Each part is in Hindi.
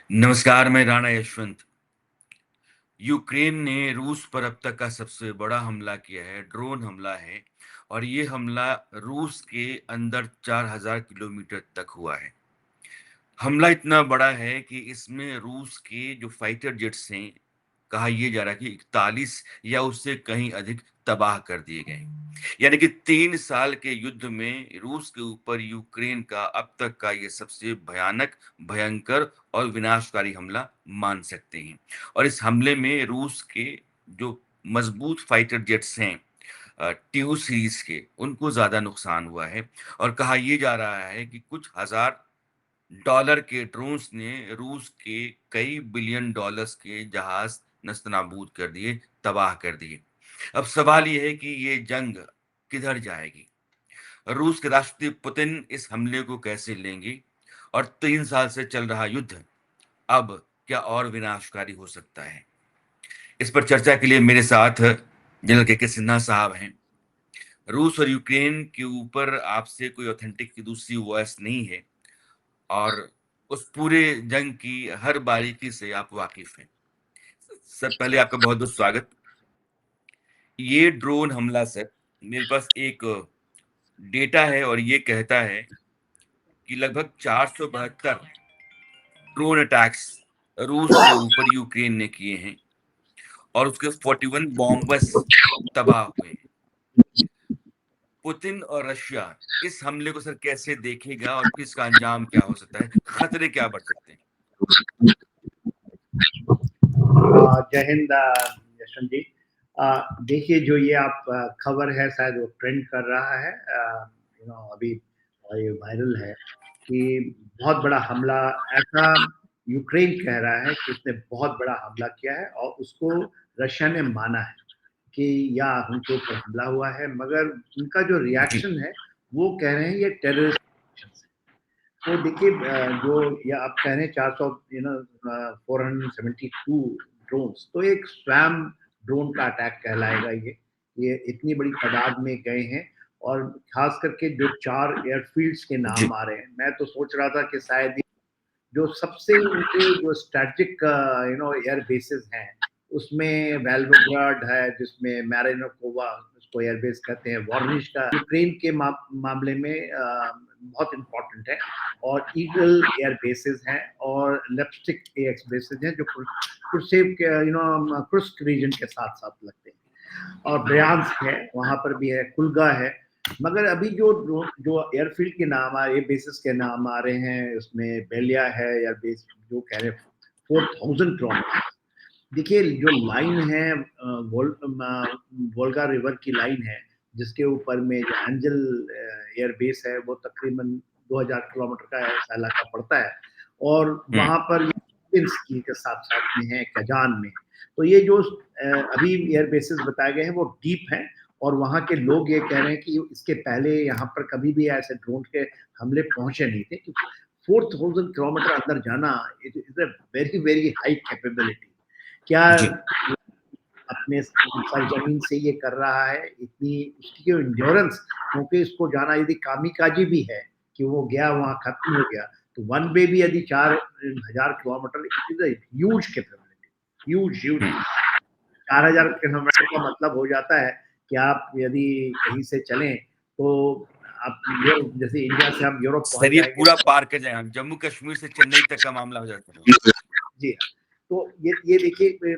नमस्कार, मैं राणा यशवंत। यूक्रेन ने रूस पर अब तक का सबसे बड़ा हमला किया है, ड्रोन हमला है और ये हमला रूस के अंदर 4000 किलोमीटर तक हुआ है। हमला इतना बड़ा है कि इसमें रूस के जो फाइटर जेट्स हैं, कहा यह जा रहा है कि 41 या उससे कहीं अधिक तबाह कर दिए गए। यानी कि 3 साल के युद्ध में रूस के ऊपर यूक्रेन का अब तक का ये सबसे भयानक, भयंकर और विनाशकारी हमला मान सकते हैं। और इस हमले में रूस के जो मजबूत फाइटर जेट्स हैं ट्यू सीरीज के, उनको ज़्यादा नुकसान हुआ है और कहा यह जा रहा है कि कुछ हज़ार डॉलर के ड्रोन्स ने रूस के कई बिलियन डॉलर्स के जहाज नस्तनाबूद कर दिए, तबाह कर दिए। अब सवाल ये है कि ये जंग किधर जाएगी? रूस के राष्ट्रपति पुतिन इस हमले को कैसे लेंगे? और 3 साल से चल रहा युद्ध अब क्या और विनाशकारी हो सकता है? इस पर चर्चा के लिए मेरे साथ जनरल के सिन्हा साहब हैं। रूस और यूक्रेन के ऊपर आपसे कोई ऑथेंटिक दूसरी वॉइस नहीं है और उस पूरे जंग की हर बारीकी से आप वाकिफ हैं। सर, पहले आपका बहुत-बहुत स्वागत। ये ड्रोन हमला सर, मेरे पास एक डेटा है और ये कहता है कि लगभग 472 ड्रोन अटैक्स रूस के ऊपर यूक्रेन ने किए हैं और उसके 41 बॉम्बर्स तबाह हुए हैं। पुतिन और रशिया इस हमले को सर कैसे देखेगा और इसका अंजाम क्या हो सकता है? खतरे क्या बढ़ सकते हैं? जय हिंद यशवंत जी। देखिए, जो ये आप खबर है शायद वो ट्रेंड कर रहा है, अभी ये वायरल है कि बहुत बड़ा हमला, ऐसा यूक्रेन कह रहा है कि उसने बहुत बड़ा हमला किया है और उसको रशिया ने माना है कि या उनके ऊपर हमला हुआ है, मगर उनका जो जी, रिएक्शन है वो कह रहे हैं ये टेररिस्ट एक्शन है। तो देखिए, जो ये आप कह रहे हैं 400 472 ड्रोन्स, तो एक स्वैम ड्रोन का अटैक कहलाएगा ये इतनी बड़ी तादाद में गए हैं। और खास करके जो 4 एयरफील्ड्स के जी, नाम आ रहे हैं, मैं तो सोच रहा था कि शायद जो सबसे उनके जो स्ट्रैटेजिक एयर बेसिस हैं, उसमें वेल्वोग्राड है, जिसमें मैरिनोकोवा उसको एयरबेस कहते हैं, वॉर्निश का यूक्रेन के मामले में बहुत इंपॉर्टेंट है। और ईगल एयर बेसिस हैं और लेपस्टिक एयर बेसिस हैं जो कुर्सेव के कुर्स्क रीजन के साथ साथ लगते हैं। और ब्रयांस्क है, वहां पर भी है, कुलगा है। मगर अभी जो जो एयरफील्ड के नाम आ रहे, बेसिस के नाम आ रहे हैं, उसमें बेलिया है एयर बेस, जो कह रहे हैं 4000 किलोमीटर। देखिए, जो लाइन है वोल्गा रिवर की लाइन है, जिसके ऊपर में जो एंजल एयर बेस है, वो तकरीबन 2000 किलोमीटर का ऐसा इलाका पड़ता है। और हुँ, वहां पर के साथ साथ में है कजान में। तो ये जो अभी एयर बेसिस बताए गए हैं वो डीप हैं। और वहाँ के लोग ये कह रहे हैं कि इसके पहले यहाँ पर कभी भी ऐसे ड्रोन के हमले पहुंचे नहीं थे, क्योंकि 4000 किलोमीटर अंदर जाना it is a very very high capability. क्या जी, अपने सरजमीन से ये कर रहा है, इतनी उसकी जो इंड्योरेंस, क्योंकि इसको जाना यदि कामिकाजी भी है कि वो गया वहाँ खत्म हो गया, तो वन वे भी यदि 4000 kilometre, it is huge capability, huge huge. Hmm. 4000 kilometre का मतलब हो जाता है कि आप यदि कहीं से चलें तो आप यूरोप, जैसे इंडिया से हम यूरोप सर, पहुंच ये जाएंगे। पूरा पार कर जाएँ हम, जम्मू कश्मीर से चेन्नई तक का मामला हो जाता है। जी हाँ। तो ये देखिए,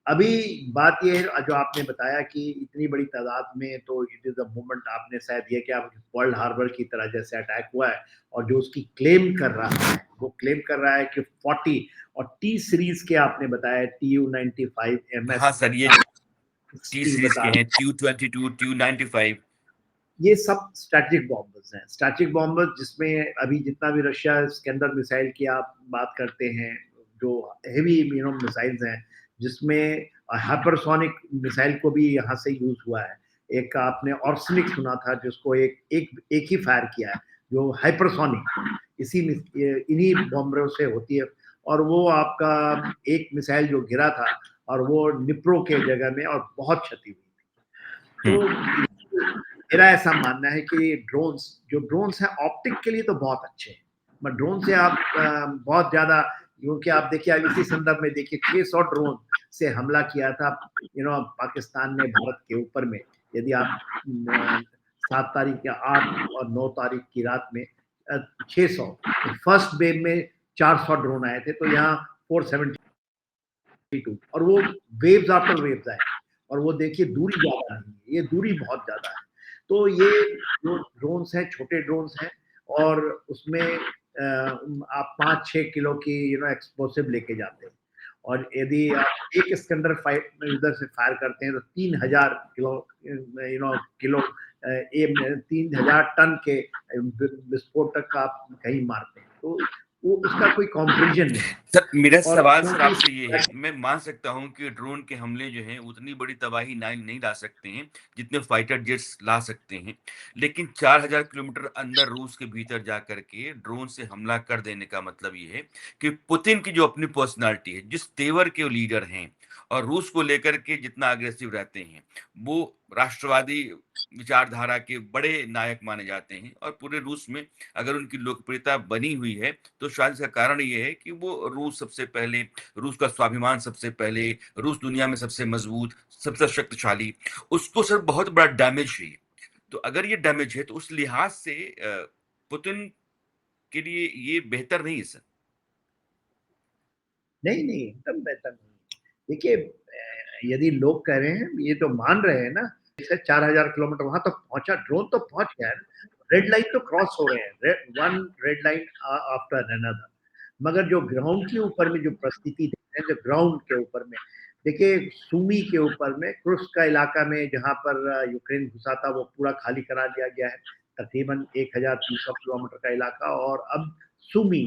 अभी बात ये है जो आपने बताया कि इतनी बड़ी तादाद में, तो इट इज अ मूवमेंट, आपने शायद ये क्या पर्ल हार्बर की तरह जैसे अटैक हुआ है। और जो उसकी क्लेम कर रहा है, वो क्लेम कर रहा है कि 40, और टी सीरीज के आपने बताया TU-95 MS, हाँ सर, ये टी सीरीज बता के रहे हैं, हैं। TU-22, TU-95। ये सब स्ट्रैटेजिक बॉम्बर्स हैं, स्ट्रैटेजिक बॉम्बर्स, जिसमें अभी जितना भी रशिया स्कैंडर मिसाइल की आप बात करते हैं, जो हेवी मिसाइल्स हैं, जिसमें हाइपरसोनिक मिसाइल को भी यहाँ से यूज हुआ है। एक आपने ऑर्सनिक सुना था, जिसको एक ही फायर किया है, जो हाइपरसोनिक इसी इन्हीं बॉम्बरों से होती है। और वो आपका एक मिसाइल जो गिरा था, और वो निप्रो के जगह में, और बहुत क्षति हुई। हुँ, तो मेरा ऐसा मानना है कि ड्रोन्स हैं ऑप्टिक के लिए तो बहुत अच्छे हैं, बट ड्रोन से आप बहुत ज्यादा क्योंकि आप देखिए, अब इसी संदर्भ में देखिए 600 ड्रोन से हमला किया था पाकिस्तान ने भारत के ऊपर में। यदि आप 7 तारीख या 8 और 9 तारीख की रात में 600, तो फर्स्ट वेव में 400 ड्रोन आए थे, तो यहाँ 472, और वो वेव्स आफ्टर वेव्स आए, और वो देखिए दूरी ज्यादा नहीं है, ये दूरी बहुत ज्यादा है। तो ये जो ड्रोन्स हैं, छोटे ड्रोन्स हैं, और उसमें आप 5-6 किलो की एक्सप्लोसिव लेके जाते हैं, और यदि आप एक स्कंदर इधर से फायर करते हैं तो 3,000 किलो किलो 3,000 टन के विस्फोटक आप कहीं मारते हैं, तो वो उसका कोई कंपैरिजन नहीं। सर मेरा और सवाल सर क्योंकि आपसे ये है, मैं मान सकता हूँ कि ड्रोन के हमले जो हैं उतनी बड़ी तबाही नहीं ला सकते हैं जितने फाइटर जेट्स ला सकते हैं, लेकिन 4,000 किलोमीटर अंदर रूस के भीतर जा करके ड्रोन से हमला कर देने का मतलब ये है कि पुतिन की जो अपनी पर्सनालिटी है, जिस तेवर के वो लीडर हैं और रूस को लेकर के जितना अग्रेसिव रहते हैं, वो राष्ट्रवादी विचारधारा के बड़े नायक माने जाते हैं, और पूरे रूस में अगर उनकी लोकप्रियता बनी हुई है तो शायद इसका कारण ये है कि वो रूस सबसे पहले, रूस का स्वाभिमान सबसे पहले, रूस दुनिया में सबसे मजबूत, सबसे शक्तिशाली, उसको सर बहुत बड़ा डैमेज है। तो अगर ये डैमेज है तो उस लिहाज से पुतिन के लिए ये बेहतर नहीं है सर। नहीं, नहीं, एकदम बेहतर नहीं है। देखिए, यदि लोग कह रहे हैं, ये तो मान रहे हैं ना, जैसे 4,000 किलोमीटर वहां तक पहुंचा, ड्रोन तो पहुंच गया है, रेड लाइन तो क्रॉस हो रहे हैं, one red line after another. मगर जो ग्राउंड के ऊपर में जो परिस्थिति देखते हैं, जो ग्राउंड के ऊपर में देखिए, सुमी के ऊपर में, क्रुस्क का इलाका में जहां पर यूक्रेन घुसा था, वो पूरा खाली करा दिया गया है, तकरीबन 1,300 किलोमीटर का इलाका। और अब सुमी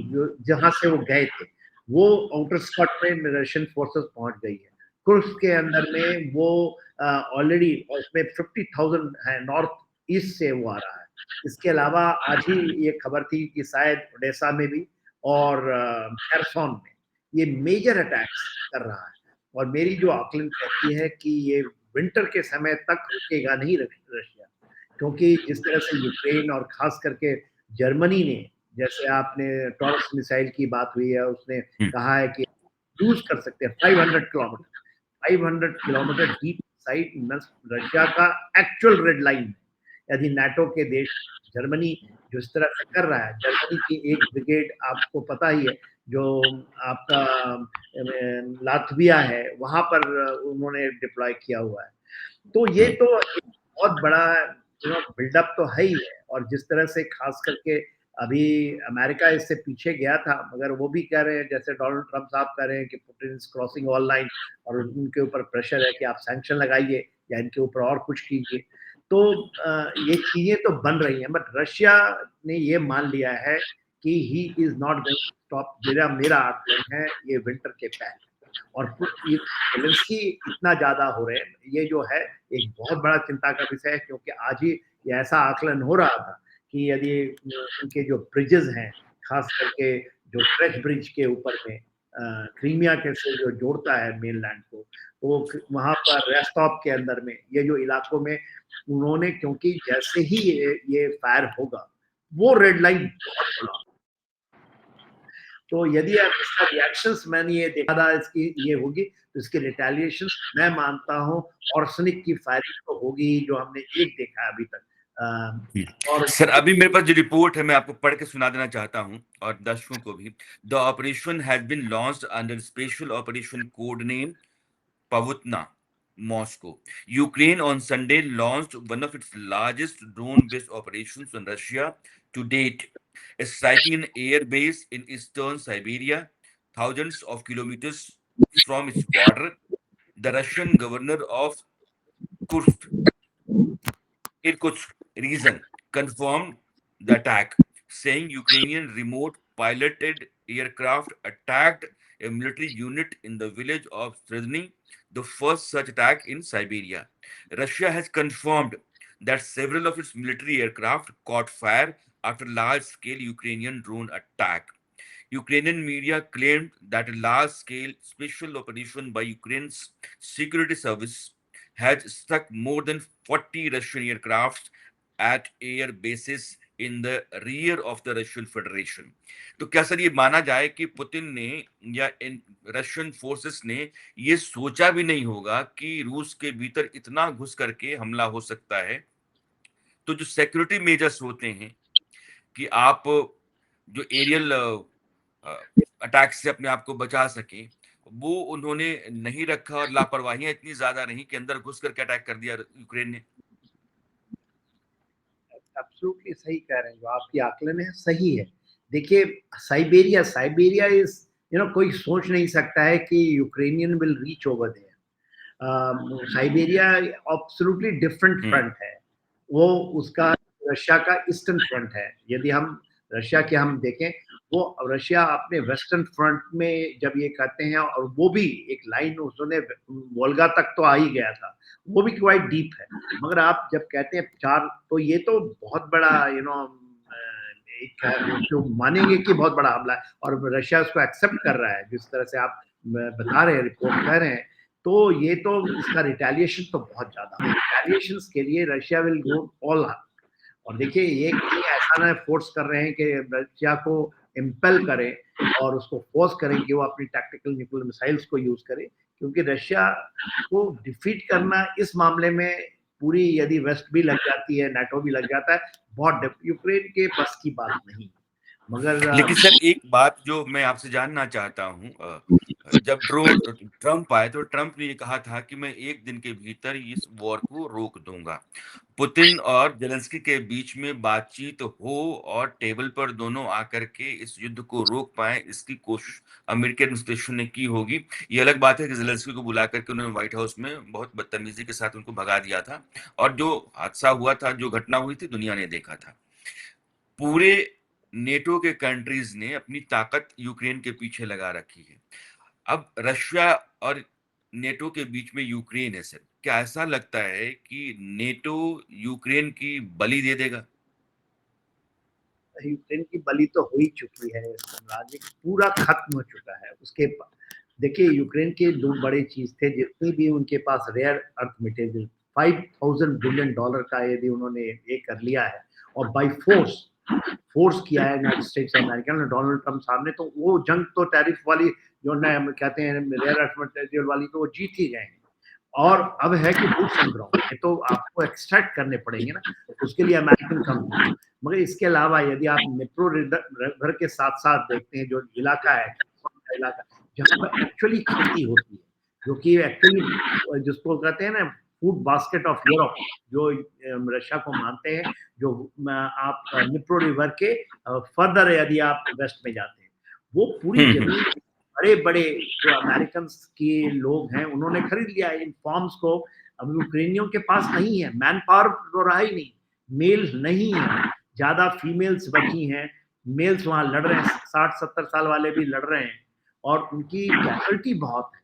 जहां से वो गए थे, वो आउटर स्कर्ट में रशियन फोर्सेस पहुंच गई है। कुर्स्क के अंदर में वो ऑलरेडी उसमें 50,000 है, नॉर्थ ईस्ट से वो आ रहा है। इसके अलावा आज ही ये खबर थी कि शायद ओडेसा में भी और खेरसौन में ये मेजर अटैक्स कर रहा है। और मेरी जो आकलन कहती है कि ये विंटर के समय तक रुकेगा नहीं रशिया, क्योंकि जिस तरह से यूक्रेन और खास करके जर्मनी ने, जैसे आपने टॉरस मिसाइल की बात हुई है, उसने हम्म, कहा है कि यूज कर सकते हैं 500 किलोमीटर डीप साइड रशिया का एक्चुअल रेड लाइन है। यदि नाटो के देश, जर्मनी जिस तरह से कर रहा है, जर्मनी की एक ब्रिगेड आपको पता ही है, जो आपका लातविया है, वहां पर उन्होंने डिप्लॉय किया हुआ है। तो ये हम्म, तो एक बहुत बड़ा बिल्डअप तो है ही है। और जिस तरह से खास करके अभी अमेरिका इससे पीछे गया था, मगर वो भी कह रहे हैं, जैसे डोनाल्ड ट्रंप साहब कह रहे हैं कि Putin is crossing all line, और उनके ऊपर प्रेशर है कि आप सैंक्शन लगाइए या इनके ऊपर और कुछ कीजिए। तो ये चीजें तो बन रही हैं, बट रशिया ने ये मान लिया है कि he is not going to stop. मेरा मेरा आकलन है, ये विंटर के पहले। और ये जेलेंस्की इतना ज्यादा हो रहे हैं, ये जो है एक बहुत बड़ा चिंता का विषय है, क्योंकि आज ही ये ऐसा आकलन हो रहा था कि यदि उनके जो ब्रिजेस हैं, खास करके जो ट्रेच ब्रिज के ऊपर में क्रीमिया के से जो जोड़ता है मेनलैंड को, तो वहां पर रेस्टॉप के अंदर में ये जो इलाकों में उन्होंने, क्योंकि जैसे ही ये फायर होगा, वो रेड लाइन बहुत बड़ा, तो यदि आप इसका रिएक्शंस मैंने ये देखा था, इसकी ये होगी, तो इसके रिटेलिएशन मैं मानता हूँ ऑर्सनिक की फायरिंग तो होगी, जो हमने एक देखा है अभी तक। और सर अभी मेरे पास जो रिपोर्ट है मैं आपको पढ़ के सुना देना चाहता हूँ और दर्शकों को भी। The operation has been launched under special operation code name Pavutna, Moscow. Ukraine on Sunday launched one of its largest drone-based operations on Russia to date, striking an air base in eastern Siberia, thousands of kilometers from its border. The Russian governor of Kursk, Irkutsk region confirmed the attack, saying Ukrainian remote piloted aircraft attacked a military unit in the village of Strizhny, the first such attack in Siberia. Russia has confirmed that several of its military aircraft caught fire after large scale Ukrainian drone attack. Ukrainian media claimed that a large scale special operation by Ukraine's security service has struck more than 40 Russian aircrafts at air bases in the rear of the Russian federation. तो क्या सर ये माना जाए कि पुतिन ने या इन रशियन फोर्सेस ने ये सोचा भी नहीं होगा कि रूस के भीतर इतना घुस करके हमला हो सकता है? तो जो सिक्योरिटी मेजर्स होते हैं कि आप जो एरियल अटैक से अपने आप को बचा सकें, वो उन्होंने नहीं रखा और लापरवाहियां इतनी ज्यादा रही कि अंदर घुस करके अटैक कर दिया यूक्रेन ने। एब्सोल्युटली सही कह रहे हैं, जो आपकी आकलन है सही है। देखिए, साइबेरिया साइबेरिया इज, कोई सोच नहीं सकता है कि Ukrainian will reach over there. Siberia absolutely different hmm. Front है। वो उसका रशिया का ईस्टर्न फ्रंट है। यदि हम रशिया के हम देखें, वो रशिया अपने वेस्टर्न फ्रंट में जब ये कहते हैं, और वो भी एक लाइन उसने वोल्गा तक तो आ ही गया था, वो भी क्वाइट डीप है। मगर आप जब कहते हैं चार, तो ये तो बहुत बड़ा जो मानेंगे कि बहुत बड़ा हमला है, और रशिया उसको एक्सेप्ट कर रहा है जिस तरह से आप बता रहे हैं, रिपोर्ट कर रहे हैं। तो ये तो इसका रिटेलिएशन तो बहुत ज्यादा, रिटेलिएशन के लिए Russia will go all out. और देखिए, ये कहीं ऐसा ना फोर्स कर रहे हैं कि रशिया को इम्पेल करें और उसको फोर्स करें कि वो अपनी टैक्टिकल न्यूक्लियर मिसाइल्स को यूज करे, क्योंकि रशिया को डिफीट करना इस मामले में पूरी, यदि वेस्ट भी लग जाती है, नाटो भी लग जाता है, बहुत यूक्रेन के बस की बात नहीं। मगर लेकिन सर एक बात जो मैं आपसे जानना चाहता हूँ, जब ट्रम्प आए तो ट्रम्प ने ये कहा था कि मैं 1 दिन के भीतर इस वॉर को रोक दूंगा। पुतिन और जेलेंस्की के बीच में बातचीत हो और टेबल पर दोनों आकर के इस युद्ध को रोक पाए, इसकी कोशिश अमेरिकी एडमिनिस्ट्रेशन ने की होगी। ये अलग बात है कि जेलेंस्की को बुला करके उन्होंने व्हाइट हाउस में बहुत बदतमीजी के साथ उनको भगा दिया था, और जो हादसा हुआ था, जो घटना हुई थी, दुनिया ने देखा था। पूरे नेटो के कंट्रीज ने अपनी ताकत यूक्रेन के पीछे लगा रखी है। अब रशिया और नेटो के बीच में यूक्रेन है सर। क्या ऐसा लगता है कि नेटो यूक्रेन की बलि दे देगा? यूक्रेन की बलि तो हो ही चुकी है, साम्राज्य पूरा खत्म हो चुका है उसके। देखिए, यूक्रेन के दो बड़े चीज थे, जितनी भी उनके पास रेयर अर्थ मटेरियल, $5,000 बिलियन का यदि उन्होंने ये कर लिया है, और बाय फोर्स फोर्स किया है यूनाइटेड स्टेट्स अमेरिका ने, डोनाल्ड ट्रम्प सामने, तो वो जंग तो टैरिफ वाली, जो न कहते हैं रेयर अर्थ मटेरियल वाली, तो वो जीत ही गए हैं। और अब है कि बूट्स ऑन ग्राउंड, ये तो आपको एक्सट्रैक्ट करने पड़ेंगे ना, उसके लिए अमेरिकन कंपनी। मगर इसके अलावा यदि आप निप्रो रिवर के साथ साथ देखते हैं, जो इलाका है, इलाका जहाँ पर एक्चुअली खेती होती है, जो कि एक्चुअली जिसको कहते हैं ना फूड बास्केट ऑफ यूरोप, जो रशिया को मानते हैं, जो आप निप्रो रिवर के फर्दर यदि आप वेस्ट में जाते हैं, वो पूरी हम्म। जमीन बड़े बड़े जो अमेरिकन के लोग हैं उन्होंने खरीद लिया है इन फॉर्म्स को। अब यूक्रेनियों के पास नहीं है, मैन पावर तो रहा ही नहीं, मेल्स नहीं है, ज्यादा फीमेल्स बची हैं, मेल्स वहां लड़ रहे हैं, 60-70 साल वाले भी लड़ रहे हैं, और उनकी कैजुअलिटी बहुत है।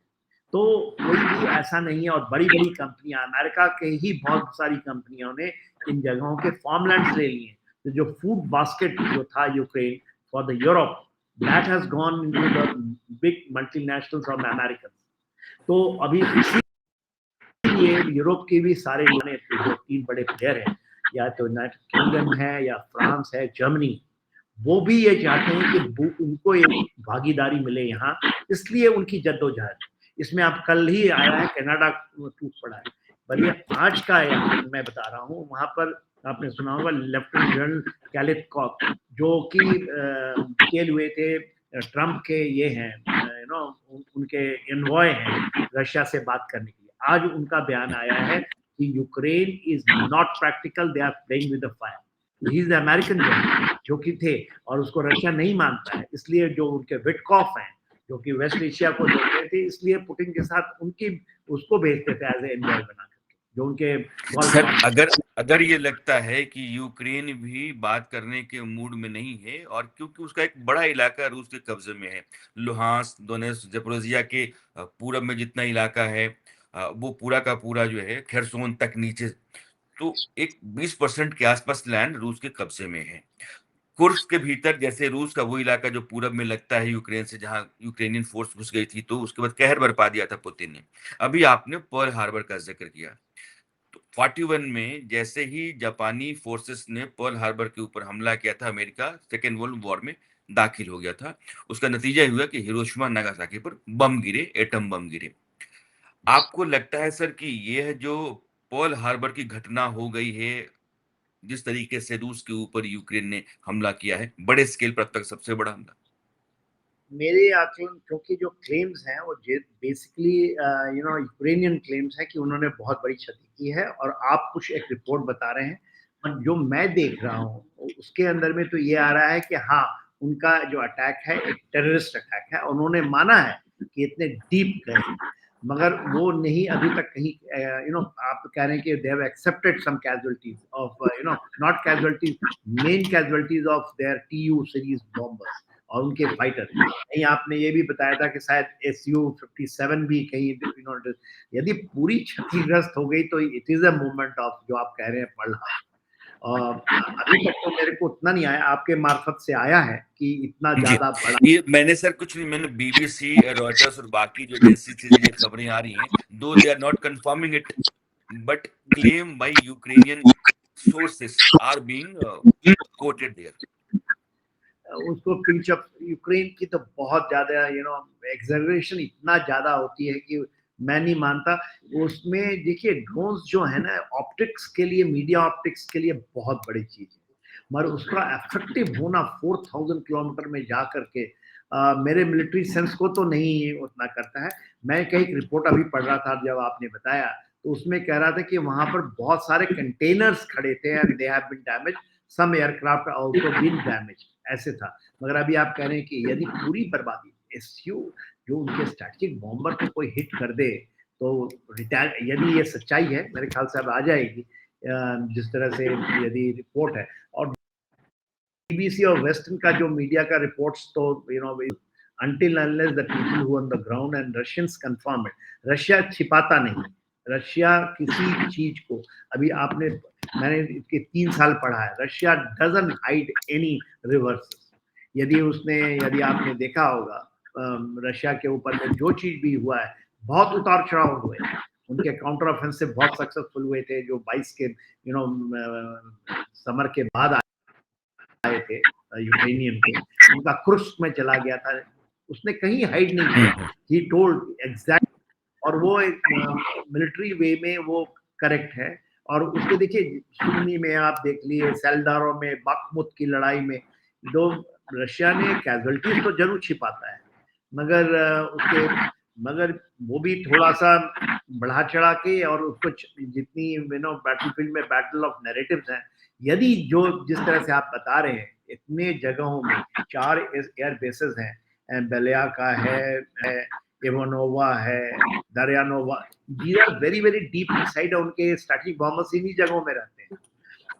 तो कोई भी ऐसा नहीं है, और बड़ी बड़ी कंपनियां, अमेरिका के ही बहुत सारी कंपनियों ने इन जगहों के फार्मलैंड्स ले लिए। तो जो फूड बास्केट जो था Ukraine for the Europe, that has gone into the big multinationals और अमेरिकन। तो अभी इसीलिए यूरोप के भी सारे जो 3 बड़े प्लेयर हैं, या तो यूनाइटेड किंगडम है, या फ्रांस है, जर्मनी, वो भी ये चाहते हैं कि उनको एक भागीदारी मिले यहाँ, इसलिए उनकी जद्दोजहद। इसमें आप कल ही आया है कनाडा टूट पड़ा है, पर ये आज का मैं बता रहा हूँ, वहां पर आपने सुना होगा लेफ्टिनेंट जनरल कैलिथ कॉक, जो कि डिटेल हुए थे ट्रम्प के, ये हैं उनके एनवॉय हैं रशिया से बात करने के लिए। आज उनका बयान आया है कि Ukraine is not practical, they are playing with the fire. He is the American जो कि थे, और उसको रशिया नहीं मानता है, इसलिए जो उनके विटकॉफ हैं, जो कि वेस्ट एशिया को देखते थे, इसलिए पुतिन के साथ उनकी उसको भेजते थे एज ए एनवॉय बना करके, जो उनके सर अगर अगर ये लगता है कि यूक्रेन भी बात करने के मूड में नहीं है, और क्योंकि उसका एक बड़ा इलाका रूस के कब्जे में है, लुहांस, दोनेत्स्क, ज़पोरिज़िया के पूरब में जितना इलाका है, वो पूरा का पूरा जो है खेरसोन तक नीचे, तो एक 20% के आसपास लैंड रूस के कब्जे में है। कुर्स्क के भीतर जैसे रूस का वो इलाका जो पूरब में लगता है यूक्रेन से, जहां यूक्रेनियन फोर्स घुस गई थी, तो उसके बाद कहर बरपा दिया था पुतिन ने। अभी आपने पर्ल हार्बर का जिक्र किया, 41 में जैसे ही जापानी फोर्सेस ने पर्ल हार्बर के ऊपर हमला किया था, अमेरिका सेकेंड वर्ल्ड वॉर में दाखिल हो गया था। उसका नतीजा ये हुआ कि हिरोशिमा नागासाकी पर बम गिरे, एटम बम गिरे। आपको लगता है सर कि ये जो पर्ल हार्बर की घटना हो गई है, जिस तरीके से रूस के ऊपर यूक्रेन ने हमला किया है, बड़े स्केल पर अब तक सबसे बड़ा हमला? मेरे आकलन, क्योंकि जो क्लेम्स हैं वो बेसिकली यूक्रेनियन क्लेम्स है कि उन्होंने बहुत बड़ी क्षति की है, और आप कुछ एक रिपोर्ट बता रहे हैं, और जो मैं देख रहा हूँ उसके अंदर में तो ये आ रहा है कि हाँ, उनका जो अटैक है एक टेररिस्ट अटैक है, उन्होंने माना है कि इतने डीप गए, मगर वो नहीं अभी तक कहीं आप कह रहे हैं कि they have accepted some casualties of not casualties, main casualties of their TU series bombers और उनके फाइटर। कहीं आपने ये भी बताया था कि शायद SU-57 भी कहीं यदि पूरी क्षतिग्रस्त हो गई तो it is a movement of जो आप कह रहे हैं पढ़ा। अभी तक तो मेरे को उतना नहीं आया, आपके मार्फत से आया है कि इतना जी, ज्यादा बड़ा। ये मैंने सर कुछ नहीं, मैंने बीबीसी, रॉयटर्स और बाकी जो एजेंसी से ये खबरें आ रही हैं, though they are not confirming it, but claim by Ukrainian sources are being quoted there. उसको पिंच अप, यूक्रेन की तो बहुत ज्यादा एक्सैजरेशन इतना ज्यादा होती है कि मैं नहीं मानता। उसमें देखिए ड्रोन्स जो है ना, ऑप्टिक्स के लिए, मीडिया ऑप्टिक्स के लिए बहुत बड़ी चीज है, मगर उसका इफेक्टिव होना 4000 किलोमीटर में जा करके मेरे मिलिट्री सेंस को तो नहीं उतना करता है। मैं कहीं एक रिपोर्ट अभी पढ़ रहा था जब आपने बताया, तो उसमें कह रहा था कि वहां पर बहुत सारे कंटेनर्स खड़े थे and they have been damage, some aircraft also been damage, ऐसे था। मगर अभी आप कह रहे हैं कि यदि पूरी बर्बादी, एसयू जो उनके स्ट्रैटेजिक बॉम्बर को कोई हिट कर दे तो रिटायर, यदि ये सच्चाई है मेरे ख्याल से अब आ जाएगी जिस तरह से यदि रिपोर्ट है, और बीबीसी और वेस्टर्न का जो मीडिया का रिपोर्ट्स तो until unless the people who on the ground and Russians confirm it, Russia छिपाता नहीं, रशिया किसी चीज को, अभी आपने, मैंने इसके 3 साल पढ़ा है, Russia doesn't hide any reverses. यदि आपने देखा होगा रशिया के ऊपर में जो चीज भी हुआ है, बहुत उतार चढ़ाव हुए, उनके काउंटर ऑफेंसिव बहुत सक्सेसफुल हुए थे जो 22 के समर के बाद आए थे यूक्रेनियन के, उनका क्रुस्क में चला गया था, उसने कहीं हाइड नहीं किया, ही टोल्ड एग्जैक्ट, और वो एक मिलिट्री वे में वो करेक्ट है। और उसको देखिए सुन्नी में आप देख लिए, सेल्डारो में, बाखमुत की लड़ाई में, दो रशिया ने कैजुअलिटीज तो जरूर छिपाता है, मगर उसके मगर वो भी थोड़ा सा बढ़ा चढ़ा के, और उसको जितनी बैटलफील्ड में बैटल ऑफ नैरेटिव्स हैं, यदि जो जिस तरह से आप बता रहे हैं, इतने जगहों में 4 एयर बेसेस हैं, बेलिया का है इवानोवा है, दरियानोवा, these are very very deep side, उनके स्ट्रैटेजिक बॉम्बर्स इन्हीं जगहों में रहते हैं,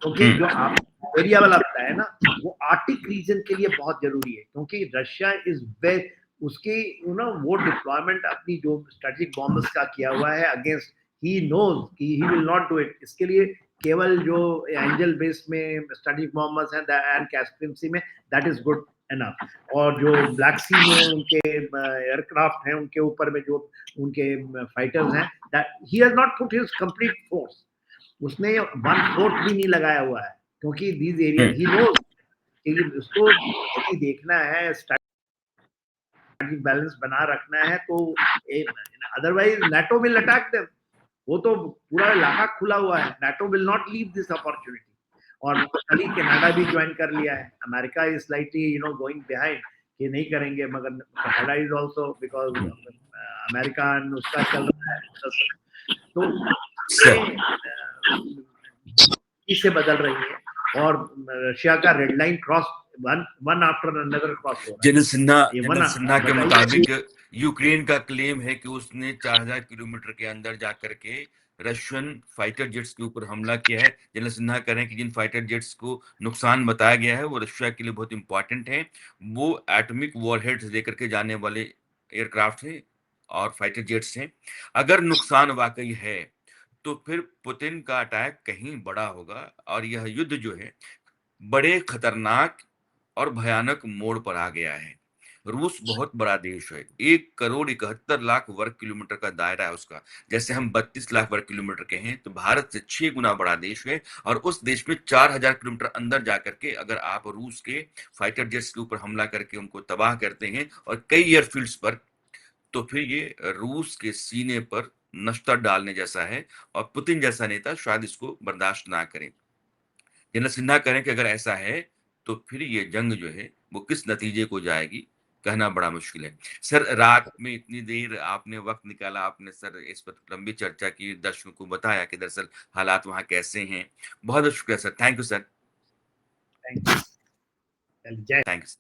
क्योंकि जो आप एरिया वाला बताया ना, वो आर्टिक रीजन के लिए बहुत जरूरी है, क्योंकि रशिया इज वे उसके वो डिप्लॉयमेंट अपनी जो स्ट्रेटेजिक बॉम्बर्स का किया हुआ है अगेंस्ट, ही नोज कि he will not do it, इसके लिए केवल जो एंजल बेस में स्ट्रेटेजिक बॉम्बर्स हैं एंड कैस्पियन सी में, दैट इज गुड एनफ, और जो ब्लैक सी में उनके एयरक्राफ्ट हैं, उनके ऊपर में जो उनके फाइटर्स हैं, that he has not put his complete force, उसने 1/4 भी नहीं लगाया हुआ है, क्योंकि दीज एरिया ही नोज कि उसको यदि देखना है, स्ट्रैटेजिक बैलेंस बना रखना है, तो otherwise NATO will attack them, वो तो पूरा इलाका खुला हुआ है, NATO will not leave this opportunity. और कल ही कनाडा भी ज्वाइन कर लिया है, America is slightly going behind कि नहीं करेंगे, मगर Canada is also, because America उसका चल रहा है, तो से बदल रही है, और रशिया का red line cross one after another cross हो रहा है। जनरल सिन्हा के मुताबिक यूक्रेन का क्लेम है कि उसने 4000 किलोमीटर के अंदर जाकर के रशियन फाइटर जेट्स के ऊपर हमला किया है। जनरल सिन्हा कह रहे हैं कि जिन फाइटर जेट्स को नुकसान बताया गया है वो रशिया के लिए बहुत इंपॉर्टेंट है, वो एटॉमिक वॉरहेड्स लेकर के जाने वाले एयरक्राफ्ट हैं और फाइटर जेट्स हैं। अगर नुकसान वाकई है तो फिर पुतिन का अटैक कहीं बड़ा होगा और यह युद्ध जो है बड़े खतरनाक और भयानक मोड़ पर आ गया है। रूस बहुत बड़ा देश है। 1,71,00,000 वर्ग किलोमीटर का दायरा है उसका। जैसे हम 32 लाख वर्ग किलोमीटर के हैं, तो भारत से 6 गुना बड़ा देश है और उस देश में 4,000 किलोमीटर अंदर जाकर के अगर आप रूस के फाइटर जेट्स के ऊपर हमला करके उनको तबाह करते हैं और कई एयरफील्ड्स पर, तो फिर ये रूस के सीने पर नश्तर डालने जैसा है और पुतिन जैसा नेता शायद इसको बर्दाश्त ना करें। जनरल सिन्हा कह रहे हैं कि अगर ऐसा है, तो फिर ये जंग जो है, वो किस नतीजे को जाएगी, कहना बड़ा मुश्किल है। सर, रात में इतनी देर आपने वक़्त निकाला, आपने सर इस पर लंबी चर्चा की, दर्शकों को बताया कि दरअसल हालात वहाँ कैसे हैं। बहुत-बहुत शुक्रिया sir. Thank you sir. Thank you. जय थैंक्स।